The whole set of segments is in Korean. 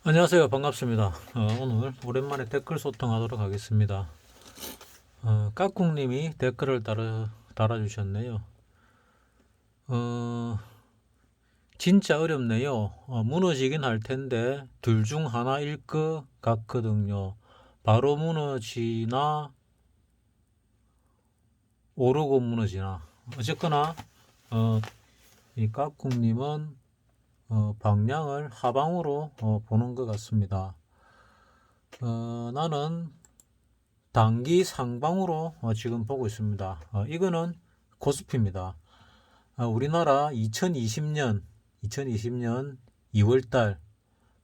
안녕하세요. 반갑습니다. 오늘 오랜만에 댓글 소통하도록 하겠습니다. 까꿍님이 댓글을 달아주셨네요. 진짜 어렵네요. 무너지긴 할 텐데 둘 중 하나일 것 같거든요. 바로 무너지나 오르고 무너지나. 어쨌거나 이 까꿍님은 방향을 하방으로 보는 것 같습니다. 나는 단기 상방으로 지금 보고 있습니다. 이거는 코스피입니다. 우리나라 2020년 2월달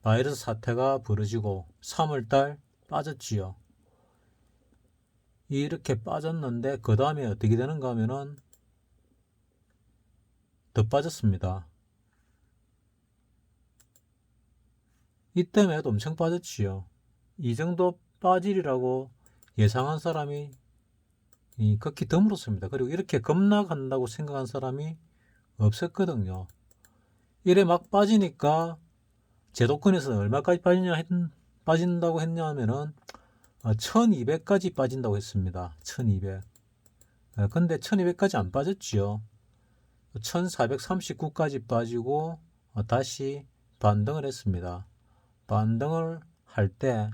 바이러스 사태가 벌어지고 3월달 빠졌지요. 이렇게 빠졌는데 그 다음에 어떻게 되는가 하면은 더 빠졌습니다. 이때에도 엄청 빠졌지요. 이 정도 빠지리라고 예상한 사람이 극히 드물었습니다. 그리고 이렇게 급락한다고 생각한 사람이 없었거든요. 이래 막 빠지니까 제도권에서 얼마까지 빠진다고 했냐 하면은 1200까지 빠진다고 했습니다. 1200. 근데 1200까지 안 빠졌지요. 1439까지 빠지고 다시 반등을 했습니다. 반등을 할 때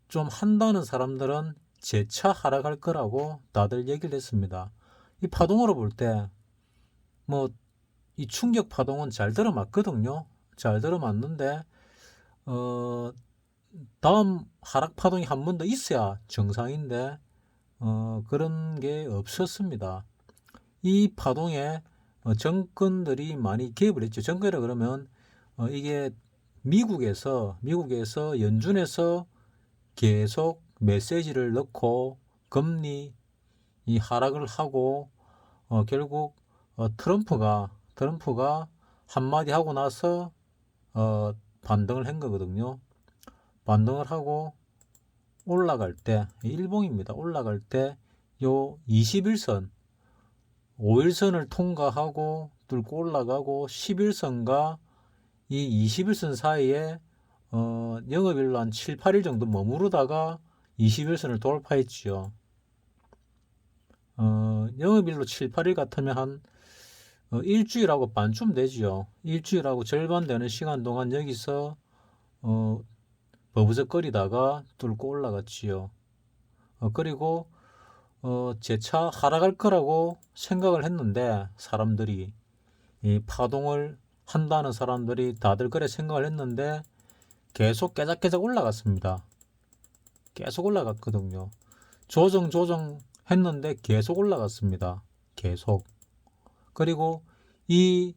좀 한다는 사람들은 재차 하락할 거라고 다들 얘기를 했습니다. 이 파동으로 볼 때 뭐 이 충격 파동은 잘 들어맞거든요. 잘 들어맞는데 다음 하락 파동이 한 번 더 있어야 정상인데 그런 게 없었습니다. 이 파동에 정권들이 많이 개입을 했죠. 정권이라 그러면 이게 미국에서 연준에서 계속 메시지를 넣고 금리 이 하락을 하고 결국 트럼프가 한마디 하고 나서 반등을 한 거거든요. 반등을 하고 올라갈 때 일봉입니다. 올라갈 때 요 21선 5일선을 통과하고 뚫고 올라가고 11선과 이 21선 사이에 영업일로 한 7, 8일 정도 머무르다가 21선을 돌파했지요. 영업일로 7, 8일 같으면 한 일주일하고 반쯤 되지요. 일주일하고 절반 되는 시간 동안 여기서 버부적거리다가 뚫고 올라갔지요. 그리고 재차 하락할 거라고 생각을 했는데 사람들이 이 파동을 한다는 사람들이 다들 그래 생각을 했는데 계속 깨작깨작 올라갔습니다. 계속 올라갔거든요. 조정 했는데 계속 올라갔습니다. 계속. 그리고 이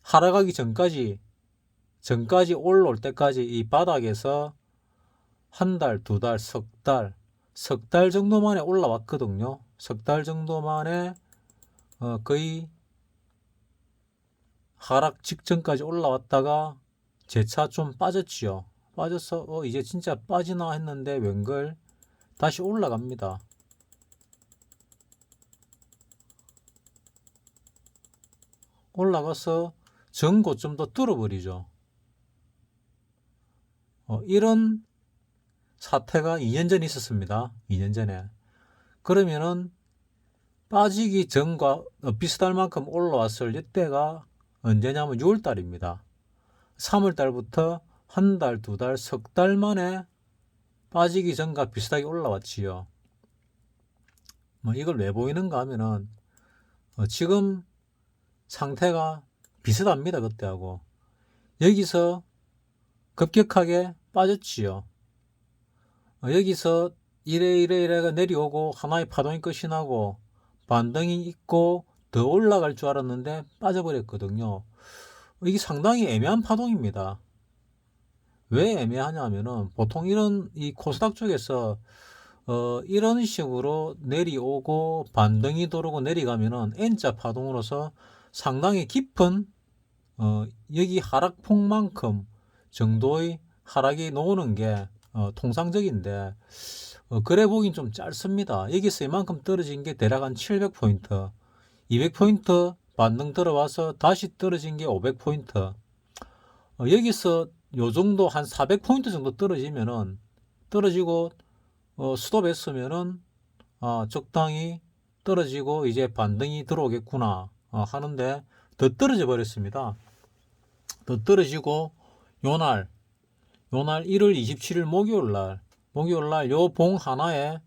하락하기 전까지 올라올 때까지 이 바닥에서 한 달, 두 달, 석 달 정도 만에 올라왔거든요. 석 달 정도 만에 거의 하락 직전까지 올라왔다가 재차 좀 빠졌지요. 빠져서 이제 진짜 빠지나 했는데 웬걸 다시 올라갑니다. 올라가서 전고점도 뚫어버리죠. 이런 사태가 2년 전에 있었습니다. 2년 전에. 그러면은 빠지기 전과 비슷할 만큼 올라왔을 이때가 언제냐면 6월달입니다. 3월달부터 한 달, 두 달, 석 달 만에 빠지기 전과 비슷하게 올라왔지요. 이걸 왜 보이는가 하면은 지금 상태가 비슷합니다. 그때하고. 여기서 급격하게 빠졌지요. 여기서 이래가 내려오고 하나의 파동이 끝이 나고 반등이 있고 더 올라갈 줄 알았는데 빠져버렸거든요. 이게 상당히 애매한 파동입니다. 왜 애매하냐면은 보통 이런 이 코스닥 쪽에서 이런 식으로 내려오고 반등이 도르고 내려가면은 N자 파동으로서 상당히 깊은 여기 하락폭만큼 정도의 하락이 나오는 게 통상적인데 그래 보긴 좀 짧습니다. 여기서 이만큼 떨어진 게 대략 한 700포인트 200포인트 반등 들어와서 다시 떨어진 게 500포인트 여기서 요 정도 한 400포인트 정도 떨어지고 스톱했으면은 적당히 떨어지고 이제 반등이 들어오겠구나 하는데 더 떨어져 버렸습니다. 더 떨어지고 요날 1월 27일 목요일날 요 봉 하나에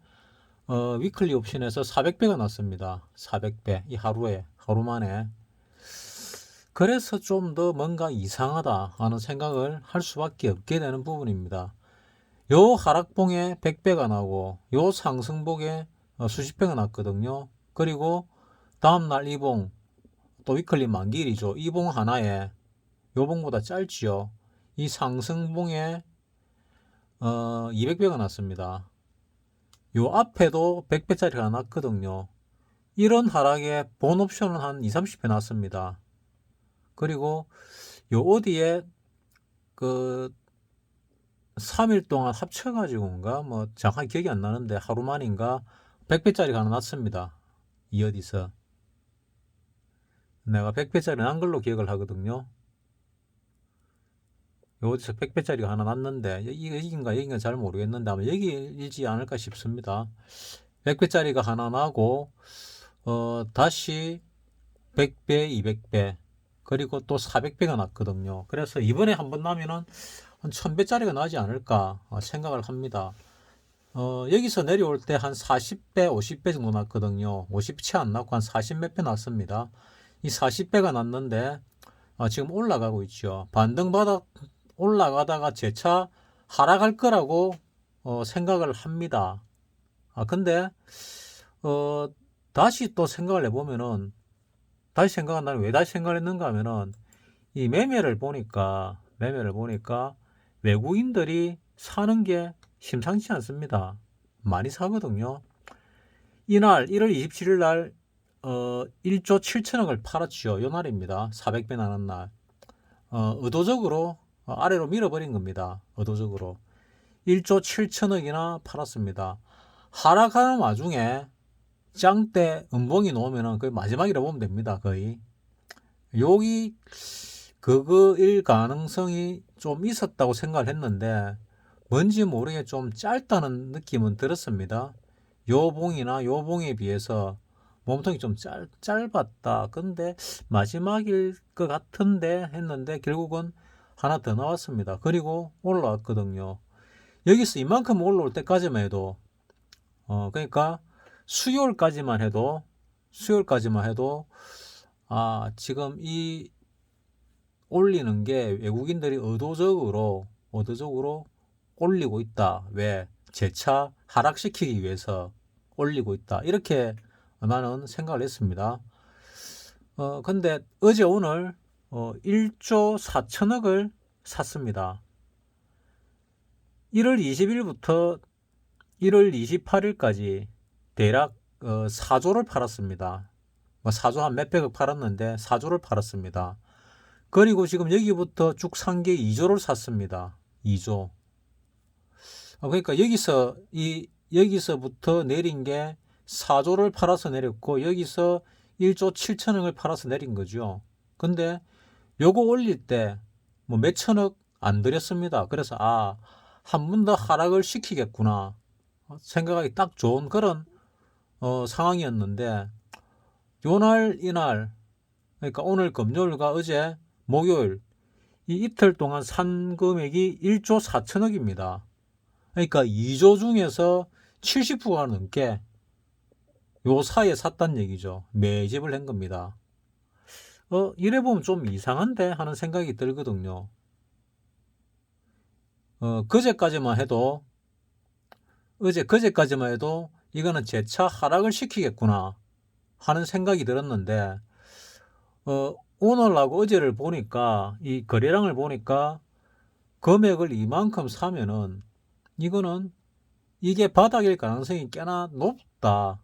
위클리 옵션에서 400배가 났습니다. 400배 이 하루 만에. 그래서 좀 더 뭔가 이상하다 하는 생각을 할 수밖에 없게 되는 부분입니다. 요 하락봉에 100배가 나고 요 상승봉에 수십 배가 났거든요. 그리고 다음날 이 봉, 또 위클리 만기일이죠. 이 봉 하나에 요 봉보다 짧지요. 이 상승봉에 200배가 났습니다. 요 앞에도 100배짜리가 났거든요. 이런 하락에 본 옵션은 한 2, 30배 났습니다. 그리고 요 어디에 그 3일 동안 합쳐가지고인가 뭐 정확히 기억이 안 나는데 하루 만인가 100배짜리가 하나 났습니다. 이 어디서 내가 100배짜리 난 걸로 기억을 하거든요. 어디서 100배짜리가 하나 났는데 여기인가 잘 모르겠는데 아마 여기이지 않을까 싶습니다. 100배짜리가 하나 나고 다시 100배, 200배 그리고 또 400배가 났거든요. 그래서 이번에 한번 나면은 한 1000배짜리가 나지 않을까 생각을 합니다. 여기서 내려올 때 한 40배, 50배 정도 났거든요. 50채 안 났고 한 40 몇 배 났습니다. 이 40배가 났는데 지금 올라가고 있죠. 반등받아 올라가다가 재차 하락할 거라고 생각을 합니다. 근데 다시 또 생각을 해보면은 다시 생각한다면 왜 다시 생각을 했는가 하면은 이 매매를 보니까 외국인들이 사는 게 심상치 않습니다. 많이 사거든요. 이날 1월 27일 날 1조 7천억을 팔았죠. 요 날입니다. 400배 나는 날. 의도적으로 아래로 밀어버린 겁니다. 의도적으로. 1조 7천억이나 팔았습니다. 하락하는 와중에 짱대 음봉이 놓으면 거의 마지막이라고 보면 됩니다. 거의. 여기 그거일 가능성이 좀 있었다고 생각을 했는데 뭔지 모르게 좀 짧다는 느낌은 들었습니다. 요 봉이나 요 봉에 비해서 몸통이 좀 짧았다. 근데 마지막일 것 같은데 했는데 결국은 하나 더 나왔습니다. 그리고 올라왔거든요. 여기서 이만큼 올라올 때까지만 해도 그러니까 수요일까지만 해도 지금 이 올리는 게 외국인들이 의도적으로 올리고 있다. 왜? 재차 하락시키기 위해서 올리고 있다. 이렇게 나는 생각을 했습니다. 근데 어제 오늘 1조 4천억을 샀습니다. 1월 20일부터 1월 28일까지 대략 4조를 팔았습니다. 4조 한 몇백억 팔았는데 4조를 팔았습니다. 그리고 지금 여기부터 쭉 산 게 2조를 샀습니다. 2조. 그러니까 여기서부터 내린 게 4조를 팔아서 내렸고 여기서 1조 7천억을 팔아서 내린 거죠. 근데 요거 올릴 때 뭐 몇천억 안 들였습니다. 그래서 한 번 더 하락을 시키겠구나 생각하기 딱 좋은 그런 상황이었는데 요날 이날 그러니까 오늘 금요일과 어제 목요일 이 이틀 동안 산 금액이 1조 4천억입니다. 그러니까 2조 중에서 70%가 넘게 요 사이에 샀단 얘기죠. 매집을 한 겁니다. 이래 보면 좀 이상한데 하는 생각이 들거든요. 그제까지만 해도 이거는 재차 하락을 시키겠구나 하는 생각이 들었는데 오늘하고 어제를 보니까 이 거래량을 보니까 금액을 이만큼 사면은 이거는 이게 바닥일 가능성이 꽤나 높다.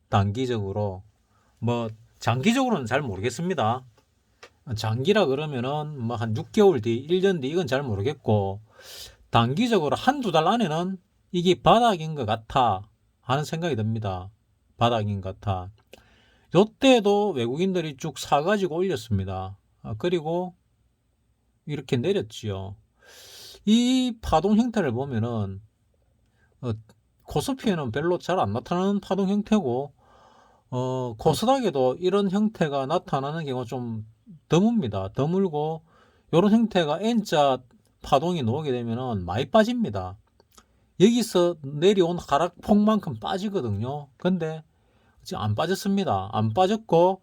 단기적으로 뭐 장기적으로는 잘 모르겠습니다. 장기라 그러면은 뭐 한 6개월 뒤, 1년 뒤 이건 잘 모르겠고 단기적으로 한두 달 안에는 이게 바닥인 것 같아 하는 생각이 듭니다. 바닥인 것 같아. 요때도 외국인들이 쭉 사가지고 올렸습니다. 그리고 이렇게 내렸지요. 이 파동 형태를 보면은 코스피에는 별로 잘 안 나타나는 파동 형태고 코스닥에도 이런 형태가 나타나는 경우가 좀 드뭅니다. 드물고 이런 형태가 N자 파동이 나오게 되면은 많이 빠집니다. 여기서 내려온 하락폭만큼 빠지거든요. 근데 지금 안 빠졌습니다. 안 빠졌고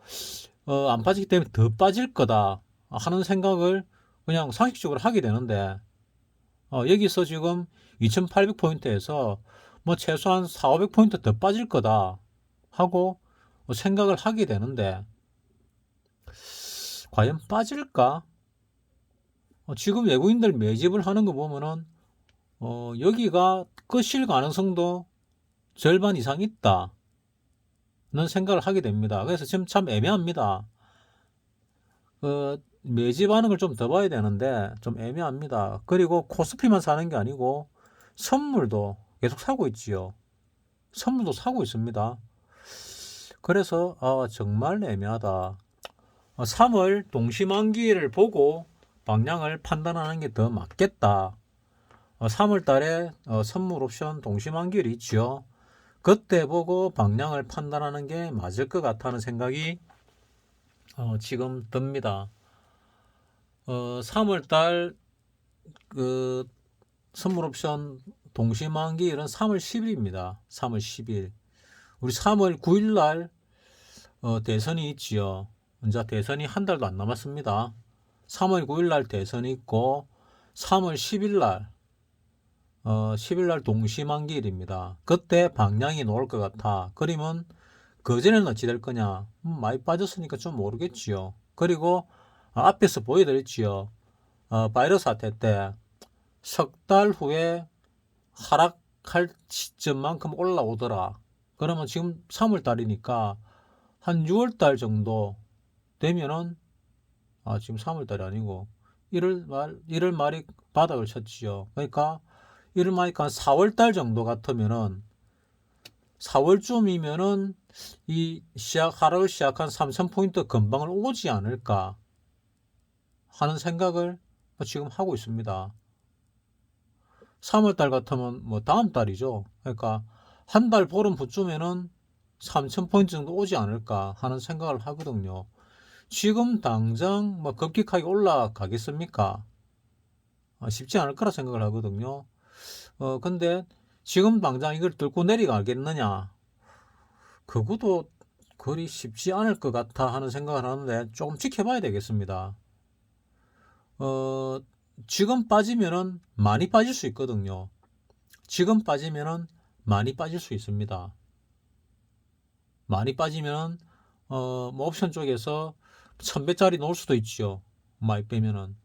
안 빠지기 때문에 더 빠질 거다 하는 생각을 그냥 상식적으로 하게 되는데 여기서 지금 2800포인트에서 뭐 최소한 4, 500포인트 더 빠질 거다 하고 생각을 하게 되는데 과연 빠질까? 지금 외국인들 매집을 하는 거 보면은 여기가 끝일 가능성도 절반 이상 있다는 생각을 하게 됩니다. 그래서 지금 참 애매합니다. 매집하는 걸 좀 더 봐야 되는데 좀 애매합니다. 그리고 코스피만 사는 게 아니고 선물도 계속 사고 있지요. 선물도 사고 있습니다. 그래서 정말 애매하다. 3월 동시만기를 보고 방향을 판단하는 게 더 맞겠다. 3월 달에 선물 옵션 동시만기일이 있죠. 그때 보고 방향을 판단하는 게 맞을 것 같다는 생각이 지금 듭니다. 3월 달그 선물 옵션 동시만기일은 3월 10일입니다. 3월 10일. 우리 3월 9일 날 대선이 있지요. 이제 대선이 한 달도 안 남았습니다. 3월 9일 날 대선이 있고 3월 10일 날 10일 날 동시만기일입니다. 그때 방향이 나올 것 같아. 그러면 그 전에는 어찌 될 거냐? 많이 빠졌으니까 좀 모르겠지요. 그리고 앞에서 보여드렸지요. 바이러스 사태 때 석 달 후에 하락할 시점만큼 올라오더라. 그러면 지금 3월 달이니까 한 6월 달 정도 되면은 지금 3월 달이 아니고 1월 말이 바닥을 쳤지요. 그러니까 1월 말이니까 한 4월 달 정도 같으면은 4월쯤이면은 이 하락을 시작한 3000포인트 근방을 오지 않을까 하는 생각을 지금 하고 있습니다. 3월달 같으면 뭐 다음 달이죠. 그러니까 한 달 보름 후쯤에는 3000포인트 정도 오지 않을까 하는 생각을 하거든요. 지금 당장 뭐 급격하게 올라가겠습니까? 쉽지 않을 거라 생각을 하거든요. 근데 지금 당장 이걸 뚫고 내려가겠느냐? 그것도 그리 쉽지 않을 것 같아 하는 생각을 하는데 조금 지켜봐야 되겠습니다. 지금 빠지면은 많이 빠질 수 있거든요. 지금 빠지면은 많이 빠질 수 있습니다. 많이 빠지면은 뭐 옵션 쪽에서 1000배짜리 놓을 수도 있죠. 많이 빼면은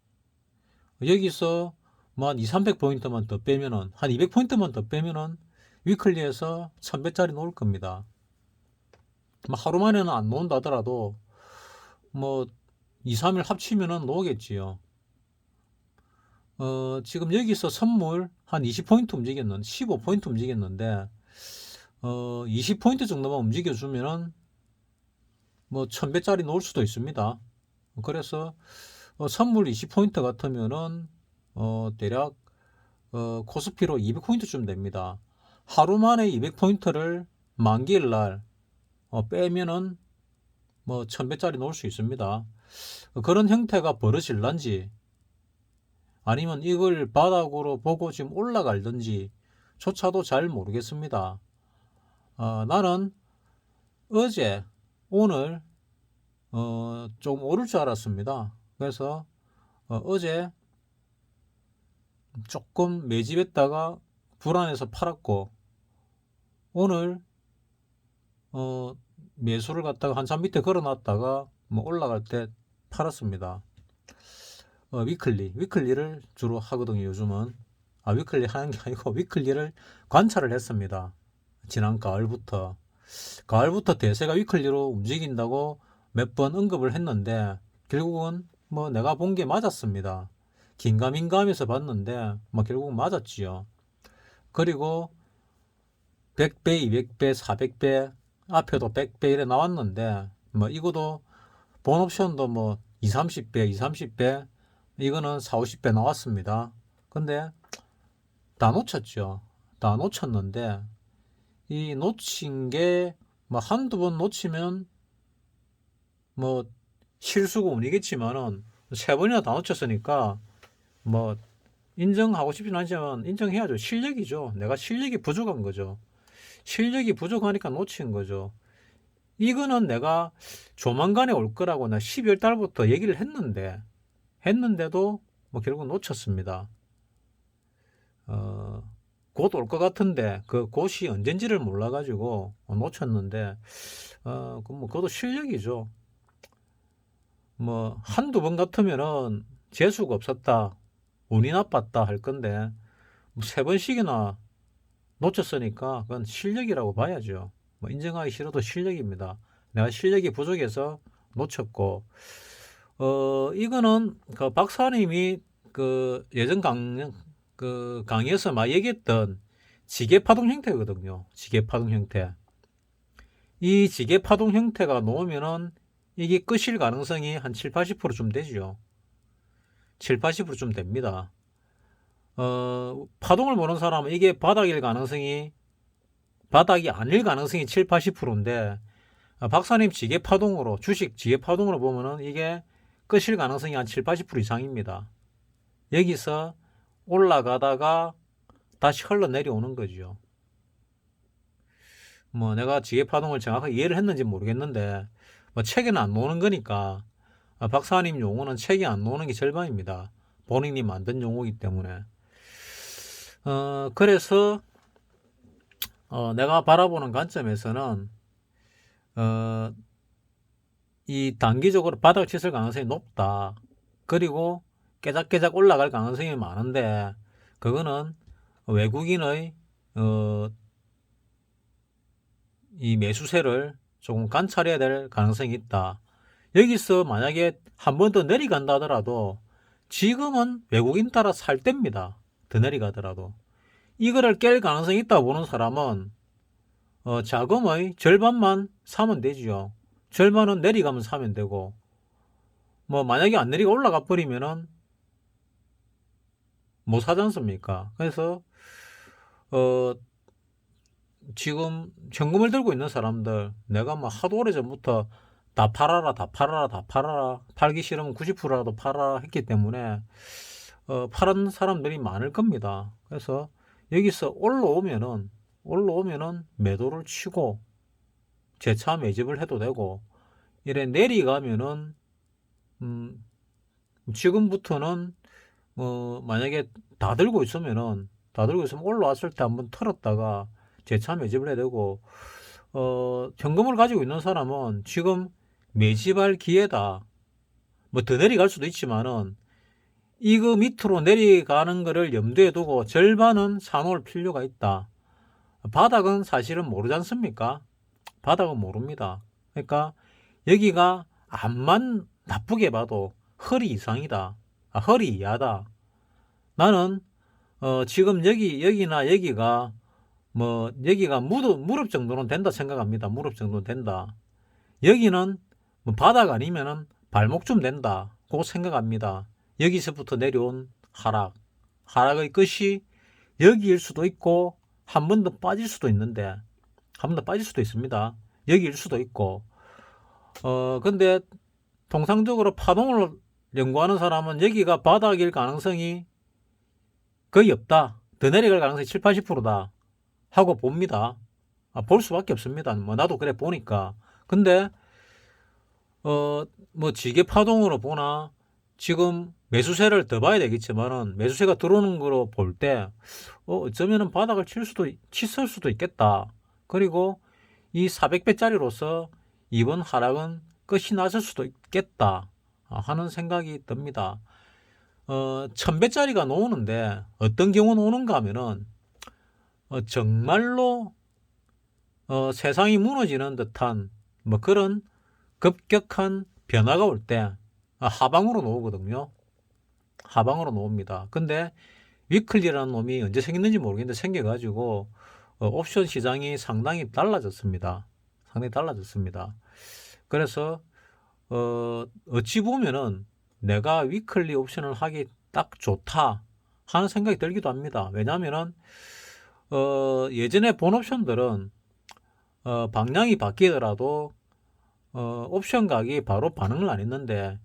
여기서 뭐 한 2, 300포인트만 더 빼면은 한 200포인트만 더 빼면은 위클리에서 1000배짜리 놓을 겁니다. 뭐 하루 만에는 안 놓는다 하더라도 뭐 2, 3일 합치면은 놓겠지요. 지금 여기서 선물 한 20포인트 움직였는데 15포인트 움직였는데 20포인트 정도만 움직여주면은 뭐 1000배짜리 놓을 수도 있습니다. 그래서 선물 20포인트 같으면은 대략 코스피로 200포인트쯤 됩니다. 하루 만에 200포인트를 만기일 날 빼면은 뭐 1000배짜리 놓을 수 있습니다. 그런 형태가 벌어질런지 아니면 이걸 바닥으로 보고 지금 올라갈든지 조차도 잘 모르겠습니다. 나는 어제 오늘 좀 오를 줄 알았습니다. 그래서 어제 조금 매집했다가 불안해서 팔았고 오늘 매수를 갖다가 한참 밑에 걸어놨다가 뭐 올라갈 때 팔았습니다. 위클리를 주로 하거든요. 요즘은 위클리 하는 게 아니고 위클리를 관찰을 했습니다. 지난 가을부터 대세가 위클리로 움직인다고 몇 번 언급을 했는데 결국은 뭐 내가 본 게 맞았습니다. 긴가민가하면서 봤는데 뭐 결국은 맞았지요. 그리고 100배, 200배, 400배 앞에도 100배 이래 나왔는데 뭐 이거도 본 옵션도 뭐 2, 30배, 2, 30배 이거는 4, 50배 나왔습니다. 근데 다 놓쳤죠. 다 놓쳤는데 이 놓친 게 뭐 한두 번 놓치면 뭐 실수가 운이겠지만은 세 번이나 다 놓쳤으니까 뭐 인정하고 싶진 않지만 인정해야죠. 실력이죠. 내가 실력이 부족한 거죠. 실력이 부족하니까 놓친 거죠. 이거는 내가 조만간에 올 거라고 나 12월 달부터 얘기를 했는데도 뭐 결국 놓쳤습니다. 곧 올 것 같은데 그 곧이 언젠지를 몰라가지고 놓쳤는데 그것도 실력이죠. 뭐 한두 번 같으면은 재수가 없었다, 운이 나빴다 할 건데 뭐 세 번씩이나 놓쳤으니까 그건 실력이라고 봐야죠. 뭐 인정하기 싫어도 실력입니다. 내가 실력이 부족해서 놓쳤고, 이거는 그 박사님이 그 예전 강의에서 막 얘기했던 지게파동 형태거든요. 지게파동 형태. 이 지게파동 형태가 놓으면은 이게 끝일 가능성이 한 7, 80%좀 되죠. 7, 80%좀 됩니다. 파동을 보는 사람은 이게 바닥이 아닐 가능성이 7, 80%인데, 박사님 주식 지게 파동으로 보면은 이게 끝일 가능성이 한 7, 80% 이상입니다. 여기서 올라가다가 다시 흘러 내려오는 거죠. 뭐 내가 지게 파동을 정확하게 이해를 했는지 모르겠는데, 뭐 책에는 안 나오는 거니까, 박사님 용어는 책에 안 나오는 게 절반입니다. 본인이 만든 용어이기 때문에. 그래서 내가 바라보는 관점에서는 이 단기적으로 바닥을 쳤을 가능성이 높다. 그리고 깨작깨작 올라갈 가능성이 많은데, 그거는 외국인의 이 매수세를 조금 관찰해야 될 가능성이 있다. 여기서 만약에 한 번 더 내려간다 하더라도 지금은 외국인 따라 살 때입니다. 더 내려가더라도 이거를 깰 가능성이 있다고 보는 사람은 자금의 절반만 사면 되지요. 절반은 내려가면 사면 되고, 뭐 만약에 안 내리가 올라가 버리면은 못 사지 않습니까? 그래서 지금 현금을 들고 있는 사람들, 내가 뭐 하도 오래 전부터 다 팔아라, 다 팔아라, 다 팔아라, 팔기 싫으면 90%라도 팔아라 했기 때문에 파는 사람들이 많을 겁니다. 그래서 여기서 올라오면은 매도를 치고 재차 매집을 해도 되고, 이래 내려가면은 지금부터는 만약에 다 들고 있으면 올라왔을 때 한번 털었다가 재차 매집을 해야 되고, 현금을 가지고 있는 사람은 지금 매집할 기회다. 뭐 더 내려갈 수도 있지만은 이거 밑으로 내려가는 거를 염두에 두고 절반은 사놓을 필요가 있다. 바닥은 사실은 모르지 않습니까? 바닥은 모릅니다. 그러니까 여기가 암만 나쁘게 봐도 허리 이상이다. 허리 이하다. 나는 지금 여기나 여기가 여기가 무릎 정도는 된다 생각합니다. 무릎 정도는 된다. 여기는 뭐 바닥 아니면은 발목쯤 된다. 그거 생각합니다. 여기서부터 내려온 하락의 끝이 여기일 수도 있고, 한 번 더 빠질 수도 있는데, 한 번 더 빠질 수도 있습니다. 여기일 수도 있고, 근데 통상적으로 파동을 연구하는 사람은 여기가 바닥일 가능성이 거의 없다. 더 내려갈 가능성이 7, 80%다. 하고 봅니다. 볼 수밖에 없습니다. 뭐 나도 그래 보니까. 근데 뭐 지게 파동으로 보나 지금 매수세를 더 봐야 되겠지만은, 매수세가 들어오는 거로 볼 때 어쩌면은 바닥을 쳤을 수도 있겠다. 그리고 이 400배짜리로서 이번 하락은 끝이 났을 수도 있겠다 하는 생각이 듭니다. 1000배짜리가 나오는데 어떤 경우는 오는가 하면은 정말로 세상이 무너지는 듯한 뭐 그런 급격한 변화가 올 때 하방으로 놓거든요. 하방으로 놓습니다. 근데 위클리라는 놈이 언제 생겼는지 모르겠는데 생겨가지고 옵션 시장이 상당히 달라졌습니다. 상당히 달라졌습니다. 그래서 어찌 보면은 내가 위클리 옵션을 하기 딱 좋다 하는 생각이 들기도 합니다. 왜냐하면은 예전에 본 옵션들은 방향이 바뀌더라도 옵션 가격이 바로 반응을 안 했는데,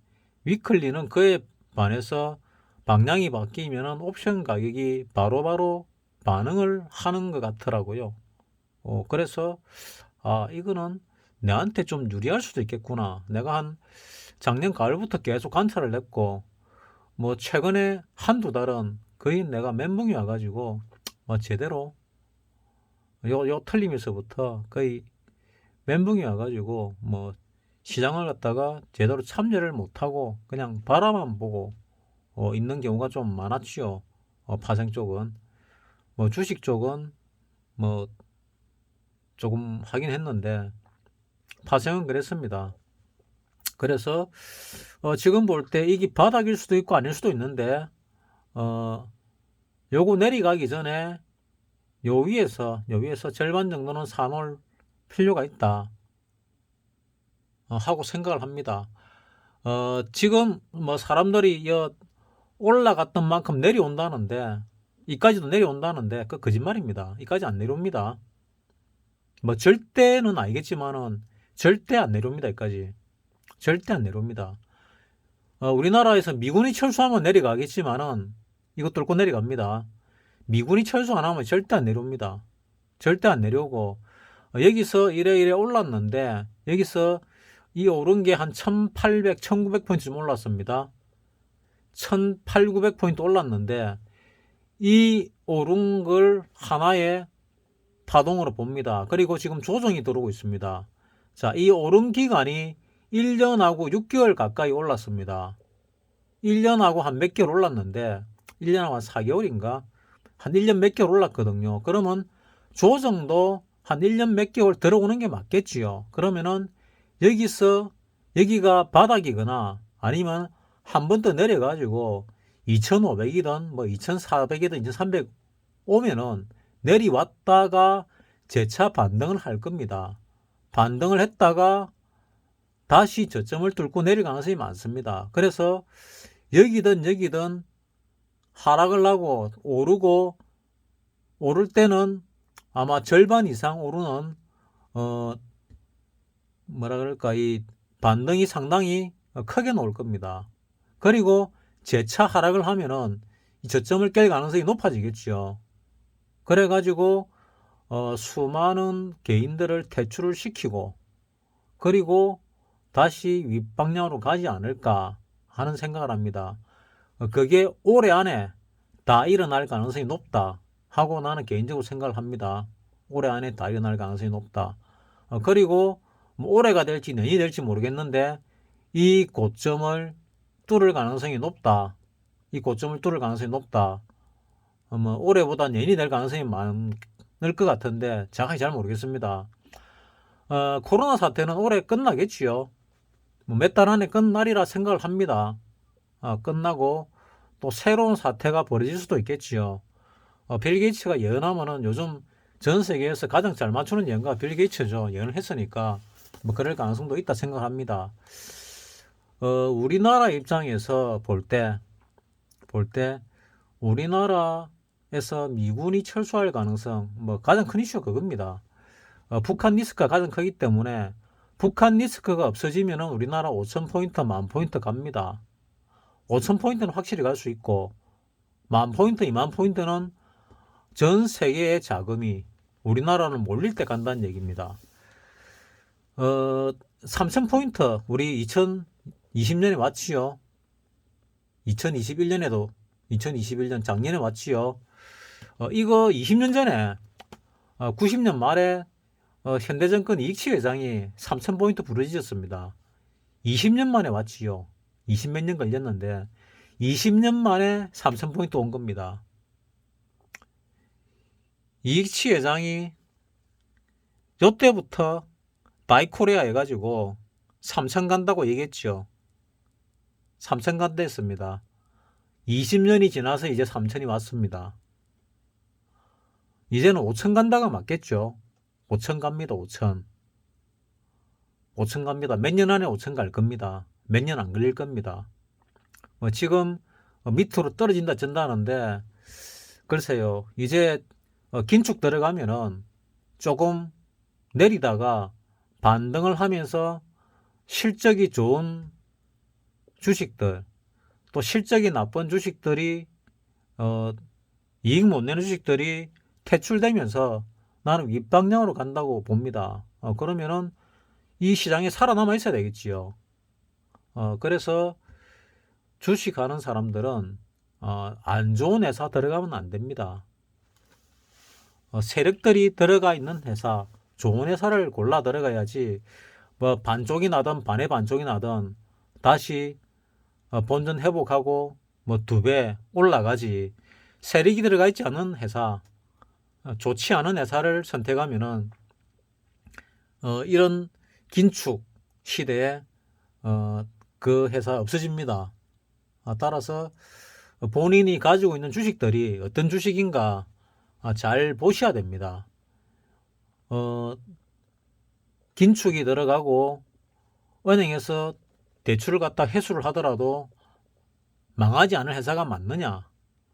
위클리는 그에 반해서 방향이 바뀌면은 옵션 가격이 바로바로 반응을 하는 것 같더라고요. 그래서 이거는 내한테 좀 유리할 수도 있겠구나. 내가 한 작년 가을부터 계속 관찰을 했고, 뭐 최근에 한두 달은 거의 내가 멘붕이 와가지고 뭐 제대로 요 틀리면서부터 거의 멘붕이 와가지고 뭐 시장을 갖다가 제대로 참여를 못하고 그냥 바라만 보고 있는 경우가 좀 많았지요. 파생 쪽은. 뭐 주식 쪽은 뭐 조금 하긴 했는데 파생은 그랬습니다. 그래서 지금 볼 때 이게 바닥일 수도 있고 아닐 수도 있는데, 요거 내려가기 전에 요 위에서 절반 정도는 사놓을 필요가 있다 하고 생각을 합니다. 지금 뭐 사람들이 올라갔던 만큼 내려온다는데, 이까지도 내려온다는데 그 거짓말입니다. 이까지 안 내려옵니다. 뭐 절대는 아니겠지만은 절대 안 내려옵니다. 이까지 절대 안 내려옵니다. 우리나라에서 미군이 철수하면 내려가겠지만은 이거 뚫고 내려갑니다. 미군이 철수 안 하면 절대 안 내려옵니다. 절대 안 내려오고, 여기서 이래 올랐는데, 여기서 이 오른 게 한 1800, 1900포인트쯤 올랐습니다. 1800, 900포인트 올랐는데, 이 오른 걸 하나의 파동으로 봅니다. 그리고 지금 조정이 들어오고 있습니다. 자, 이 오른 기간이 1년하고 6개월 가까이 올랐습니다. 1년하고 한 몇 개월 올랐는데, 1년하고 한 4개월인가? 한 1년 몇 개월 올랐거든요. 그러면 조정도 한 1년 몇 개월 들어오는 게 맞겠지요. 그러면은 여기가 바닥이거나 아니면 한 번 더 내려가지고 2,500이든 뭐 2,400이든 2,300 오면은 내려왔다가 재차 반등을 할 겁니다. 반등을 했다가 다시 저점을 뚫고 내릴 가능성이 많습니다. 그래서 여기든 하락을 하고 오를 때는 아마 절반 이상 오르는 뭐라 그럴까, 이 반등이 상당히 크게 나올 겁니다. 그리고 재차 하락을 하면은 이 저점을 깰 가능성이 높아지겠죠. 그래가지고 수많은 개인들을 퇴출을 시키고, 그리고 다시 윗방향으로 가지 않을까 하는 생각을 합니다. 그게 올해 안에 다 일어날 가능성이 높다 하고 나는 개인적으로 생각을 합니다. 올해 안에 다 일어날 가능성이 높다. 그리고 뭐 올해가 될지 내년이 될지 모르겠는데 이 고점을 뚫을 가능성이 높다. 이 고점을 뚫을 가능성이 높다. 뭐 올해보다 내년이 될 가능성이 많을 것 같은데 정확히 잘 모르겠습니다. 코로나 사태는 올해 끝나겠지요. 뭐 몇 달 안에 끝나리라 생각을 합니다. 끝나고 또 새로운 사태가 벌어질 수도 있겠지요. 빌 게이츠가 예언하면은 요즘 전 세계에서 가장 잘 맞추는 예언가 빌 게이츠죠. 예언을 했으니까 뭐 그럴 가능성도 있다 생각합니다. 우리나라 입장에서 볼 때 우리나라에서 미군이 철수할 가능성, 뭐 가장 큰 이슈가 그겁니다. 북한 리스크가 가장 크기 때문에 북한 리스크가 없어지면 우리나라 5,000포인트, 10,000포인트 갑니다. 5,000포인트는 확실히 갈 수 있고 10,000포인트, 20,000포인트는 전 세계의 자금이 우리나라를 몰릴 때 간다는 얘기입니다. 3,000포인트 우리 2020년에 왔지요. 2021년에도 2021년 작년에 왔지요. 이거 20년 전에 90년 말에 현대증권 이익치 회장이 3,000포인트 부르짖었습니다. 20년 만에 왔지요. 20몇 년 걸렸는데 20년 만에 3,000포인트 온 겁니다. 이익치 회장이 요때부터 바이코리아 해가지고 3,000 간다고 얘기했죠. 3,000 간다 했습니다. 20년이 지나서 이제 3,000이 왔습니다. 이제는 5,000 간다가 맞겠죠. 5,000 갑니다. 5,000 갑니다. 몇 년 안에 5,000 갈 겁니다. 몇 년 안 걸릴 겁니다. 지금 밑으로 떨어진다 전다는데 글쎄요. 이제 긴축 들어가면은 조금 내리다가 반등을 하면서 실적이 좋은 주식들, 또 실적이 나쁜 주식들이 이익 못 내는 주식들이 퇴출되면서 나는 윗방향으로 간다고 봅니다. 그러면은 이 시장에 살아남아 있어야 되겠지요. 그래서 주식하는 사람들은 안 좋은 회사 들어가면 안 됩니다. 세력들이 들어가 있는 회사, 좋은 회사를 골라 들어가야지 뭐 반쪽이 나든 반의 반쪽이 나든 다시 본전 회복하고 뭐 2배 올라가지. 세력이 들어가 있지 않은 회사, 좋지 않은 회사를 선택하면은 이런 긴축 시대에 그 회사 없어집니다. 따라서 본인이 가지고 있는 주식들이 어떤 주식인가 잘 보셔야 됩니다. 긴축이 들어가고 은행에서 대출을 갖다 회수를 하더라도 망하지 않을 회사가 맞느냐,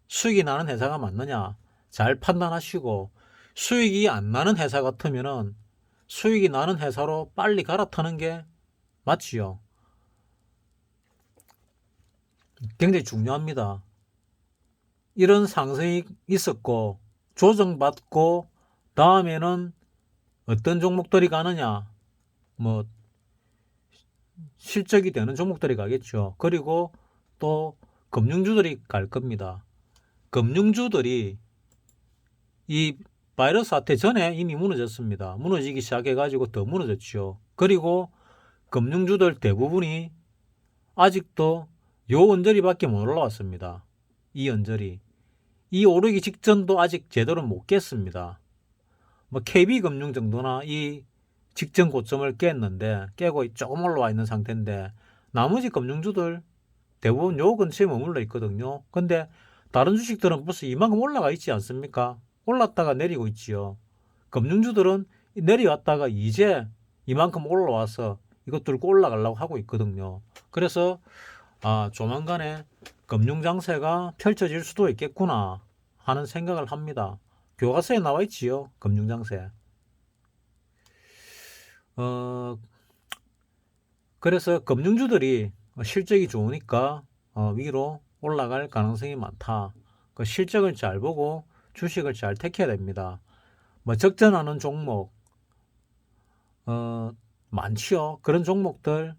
수익이 나는 회사가 맞느냐 잘 판단하시고, 수익이 안 나는 회사 같으면은 수익이 나는 회사로 빨리 갈아타는 게 맞지요. 굉장히 중요합니다. 이런 상승이 있었고 조정받고 다음에는 어떤 종목들이 가느냐, 뭐 실적이 되는 종목들이 가겠죠. 그리고 또 금융주들이 갈 겁니다. 금융주들이 이 바이러스 사태 전에 이미 무너졌습니다. 무너지기 시작해가지고 더 무너졌죠. 그리고 금융주들 대부분이 아직도 요 언저리밖에 못 올라왔습니다. 이 언저리. 이 오르기 직전도 아직 제대로 못 깼습니다. 뭐 KB금융 정도나 이 직전 고점을 깼는데, 깨고 조금 올라와 있는 상태인데, 나머지 금융주들 대부분 요 근처에 머물러 있거든요. 근데 다른 주식들은 벌써 이만큼 올라가 있지 않습니까? 올랐다가 내리고 있지요. 금융주들은 내려왔다가 이제 이만큼 올라와서 이것 뚫고 올라가려고 하고 있거든요. 그래서 조만간에 금융 장세가 펼쳐질 수도 있겠구나 하는 생각을 합니다. 교과서에 나와 있지요. 금융 장세. 그래서 금융주들이 실적이 좋으니까 위로 올라갈 가능성이 많다. 그 실적을 잘 보고 주식을 잘 택해야 됩니다. 뭐 적전하는 종목 많지요. 그런 종목들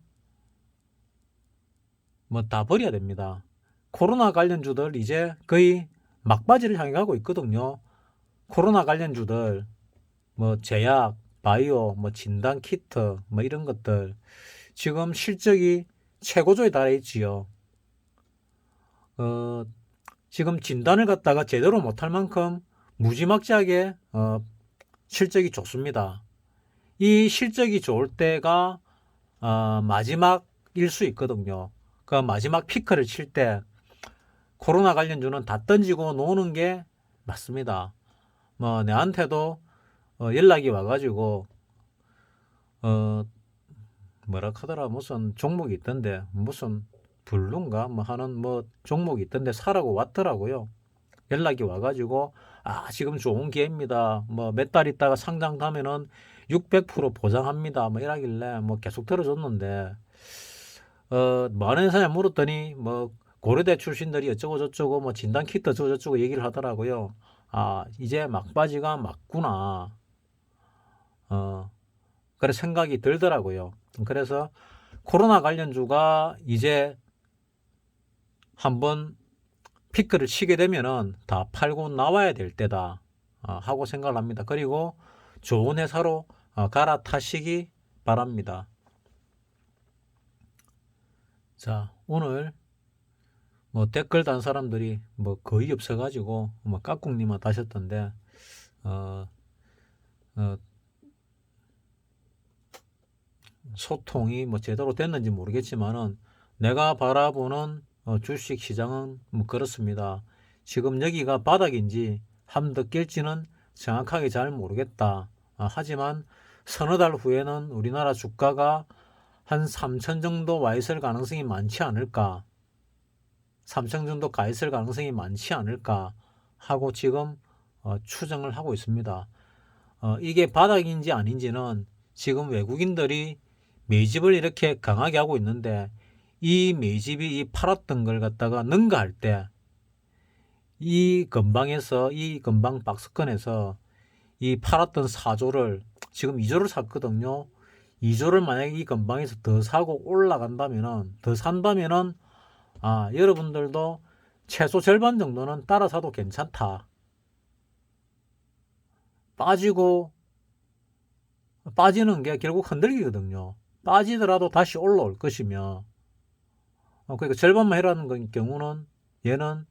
뭐 다 버려야 됩니다. 코로나 관련주들 이제 거의 막바지를 향해 가고 있거든요. 코로나 관련주들 뭐 제약, 바이오, 뭐 진단 키트 뭐 이런 것들 지금 실적이 최고조에 달해 있지요. 지금 진단을 갖다가 제대로 못할 만큼 무지막지하게 실적이 좋습니다. 이 실적이 좋을 때가 마지막일 수 있거든요. 그 마지막 피크를 칠 때 코로나 관련주는 다 던지고 노는 게 맞습니다. 뭐 내한테도 연락이 와가지고 뭐라 하더라, 무슨 종목이 있던데, 무슨 블루인가 뭐 하는 뭐 종목이 있던데 사라고 왔더라고요. 연락이 와가지고 지금 좋은 기회입니다. 뭐 몇 달 있다가 상장하면은 600% 보장합니다. 뭐 이러길래 뭐 계속 들어줬는데 뭐 하는 회사냐 물었더니 뭐 고려대 출신들이 어쩌고 저쩌고 뭐 진단 키트 어쩌고 저쩌고 얘기를 하더라고요. 이제 막바지가 맞구나. 그래 생각이 들더라고요. 그래서 코로나 관련주가 이제 한번 피크를 치게 되면은 다 팔고 나와야 될 때다 하고 생각을 합니다. 그리고 좋은 회사로 갈아타시기 바랍니다. 자, 오늘 뭐 댓글 단 사람들이 뭐 거의 없어가지고 뭐 깍꿍님만 다셨던데 소통이 뭐 제대로 됐는지 모르겠지만은 내가 바라보는 주식 시장은 뭐 그렇습니다. 지금 여기가 바닥인지 한 더 깰지는 정확하게 잘 모르겠다. 하지만 서너 달 후에는 우리나라 주가가 한 3천 정도 와 있을 가능성이 많지 않을까. 3천 정도 가 있을 가능성이 많지 않을까 하고 지금 추정을 하고 있습니다. 이게 바닥인지 아닌지는 지금 외국인들이 매집을 이렇게 강하게 하고 있는데, 이 매집이 이 팔았던 걸 갖다가 능가할 때 이 근방에서, 이 근방 박스권에서 이 팔았던 4조를 지금 2조를 샀거든요. 2조를 만약에 이 근방에서 더 사고 올라간다면은, 더 산다면은, 여러분들도 최소 절반 정도는 따라 사도 괜찮다. 빠지는 게 결국 흔들기거든요. 빠지더라도 다시 올라올 것이며, 그러니까 절반만 해라는 경우는, 얘는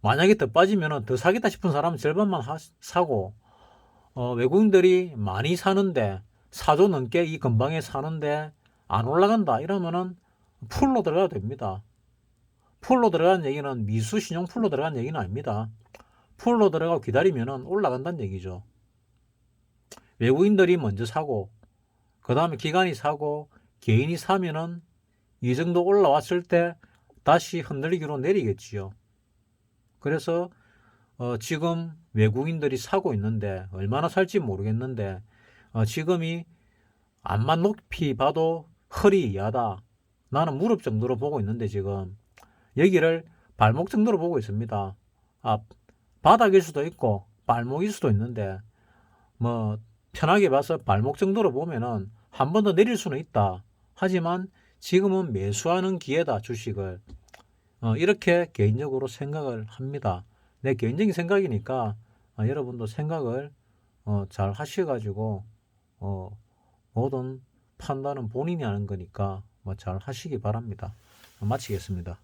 만약에 더 빠지면 더 사겠다 싶은 사람은 절반만 사고, 외국인들이 많이 사는데 4조 넘게 이 근방에 사는데 안 올라간다 이러면은 풀로 들어가야 됩니다. 풀로 들어가는 얘기는 미수 신용 풀로 들어가는 얘기는 아닙니다. 풀로 들어가고 기다리면은 올라간다는 얘기죠. 외국인들이 먼저 사고, 그 다음에 기관이 사고, 개인이 사면은 이 정도 올라왔을 때 다시 흔들리기로 내리겠지요. 그래서 지금 외국인들이 사고 있는데, 얼마나 살지 모르겠는데, 지금이 앞만 높이 봐도 허리 이하다. 나는 무릎 정도로 보고 있는데, 지금 여기를 발목 정도로 보고 있습니다. 바닥일 수도 있고 발목일 수도 있는데, 뭐 편하게 봐서 발목 정도로 보면은 한 번 더 내릴 수는 있다. 하지만 지금은 매수하는 기회다, 주식을. 이렇게 개인적으로 생각을 합니다. 내 개인적인 생각이니까 여러분도 생각을 잘 하셔가지고, 모든 판단은 본인이 하는 거니까 뭐 잘 하시기 바랍니다. 마치겠습니다.